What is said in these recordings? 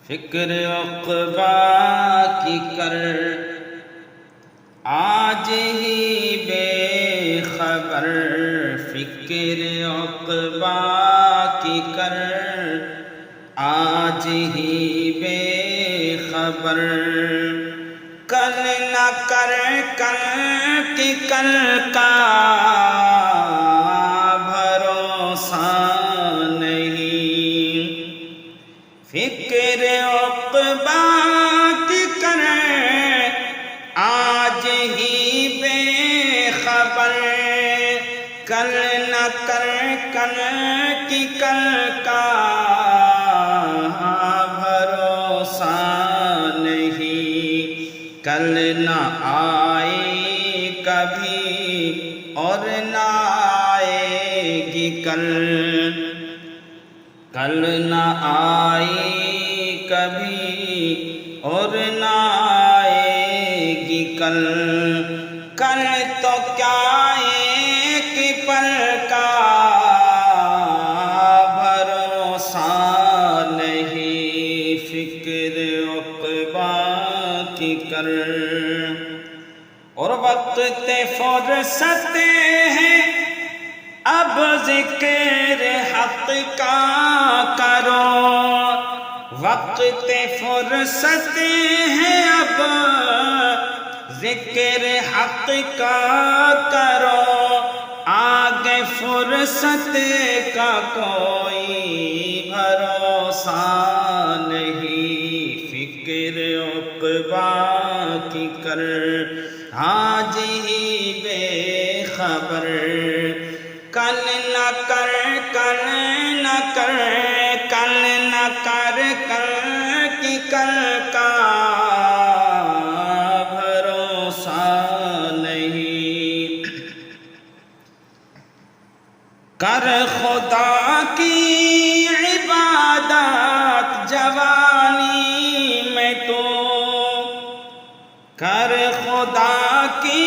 فکر عقبا کی کر آج ہی بے خبر، فکر عقبا کی کر آج ہی بے خبر، کل نہ کر کل کی کل کا بھروسہ نہیں، فکر عقبا کی کر آج ہی بے خبر، کل نہ کر کل کی کل کا بھروسہ نہیں، کل نہ آئے کبھی اور نہ آئے گی کل، کل نہ آئے کبھی اور نہ آئے گی کل، کل تو کیا ایک پل کا بھروسہ نہیں، فکر عقبا کی کر، اور وقت فرصت ہے اب ذکر حق کا کرو، وقت فرصت ہے اب ذکر حق کا کرو، آگے فرصت کا کوئی بھروسہ نہیں، فکر عقبا کی کر آج ہی بے خبر، کل نہ کر کل نہ کر کل نہ کر کل کی کل کا بھروسہ نہیں، کر خدا کی عبادت جوانی میں تو، کر خدا کی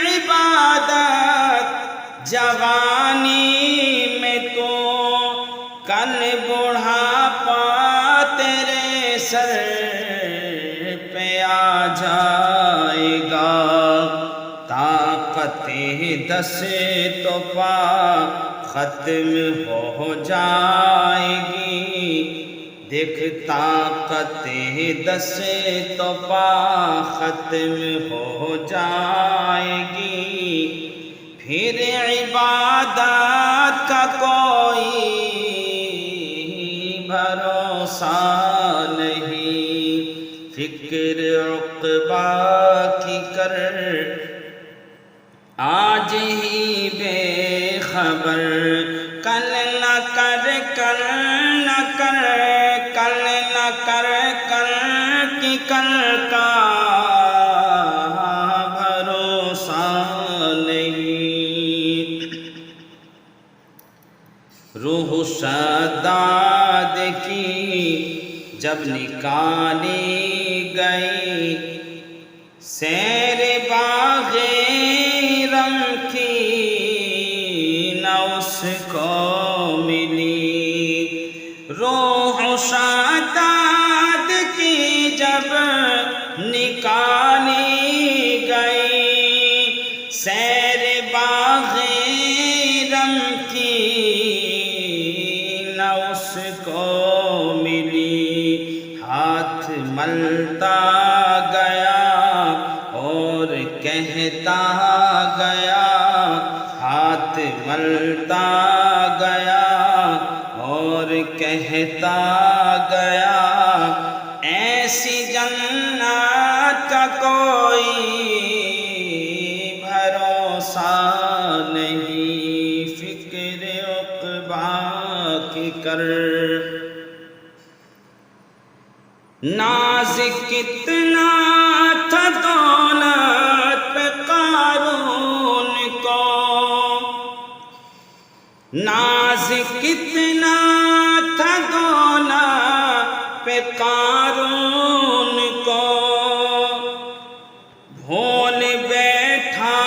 عبادت جوانی میں تو، کل بڑھاپا تیرے سر پہ آ جائے گا، طاقت دس تو پا ختم ہو جائے گی، دیکھ طاقت دس تو پا ختم ہو جائے گی، پھر عبادت کا کوئی بھروسہ نہیں، فکر عقبا کی کر آج ہی بے خبر، کل نہ کر کل نہ کر کل نہ کر کل کی کل کا بھروسہ نہیں، روح شداد کی جب نکالی گئی، سیر باغ رم کی نہ اس کو ملی، روح شداد کی جب نکالی گئی، سیر باغ رم کی نہ اس کو ملی، ہاتھ ملتا گیا اور کہتا گیا، ہاتھ ملتا گیا اور کہتا گیا، ایسی جنت کا کوئی بھروسہ نہیں، فکر عقبا کی کر، ناز کتنا تھا دولت پہ قارون کو، ناز کتنا تھا دولت پہ قارون کو، بھول بیٹھا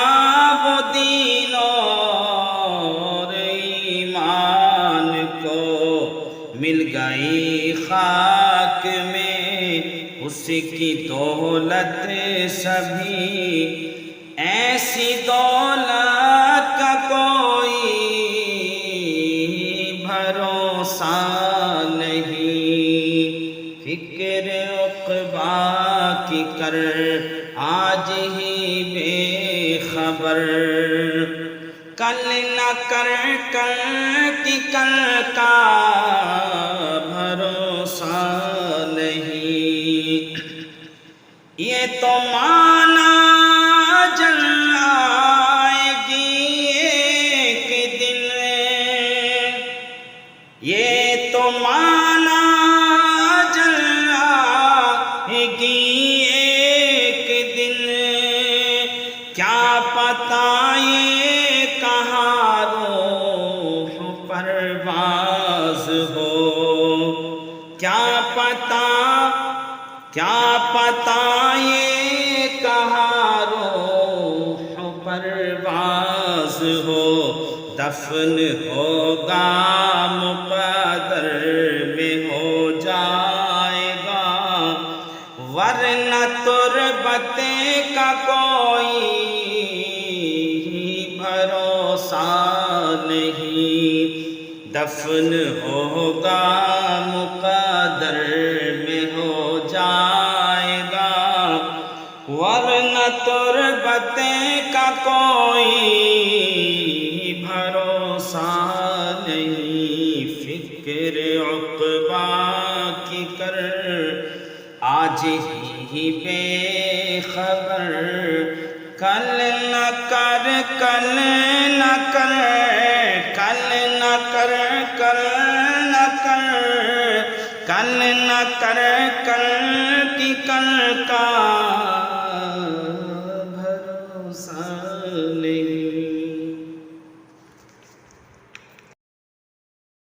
وہ دین اور ایمان کو، مل گئی خاک میں اس کی دولت سبھی ایسی دولت کا کوئی بھروسہ نہیں، فکر عقبا کی کر آج ہی بے خبر، کل نہ کر کل کی کل کا بھروسہ نہیں، یہ تو مانا جل آئے گی ایک دن، یہ تو مانا جل آئے گی ایک دن، کیا پتہ یہ کہاں روح پرواز ہو، کیا پتہ یہ کہاں روح پرواز ہو، دفن ہوگا مقدر میں ہو جائے گا، ورنہ تربت کا کوئی بھروسہ نہیں، دفن ہوگا مقدر میں ہو جائے گا، ورنہ تربت کا کوئی بھروسہ نہیں، فکر عقبا کی کر آج ہی بے خبر، کل نہ کر کل نہ کر کل نہ کر کل نہ کر کل نہ کر کل کی کل کا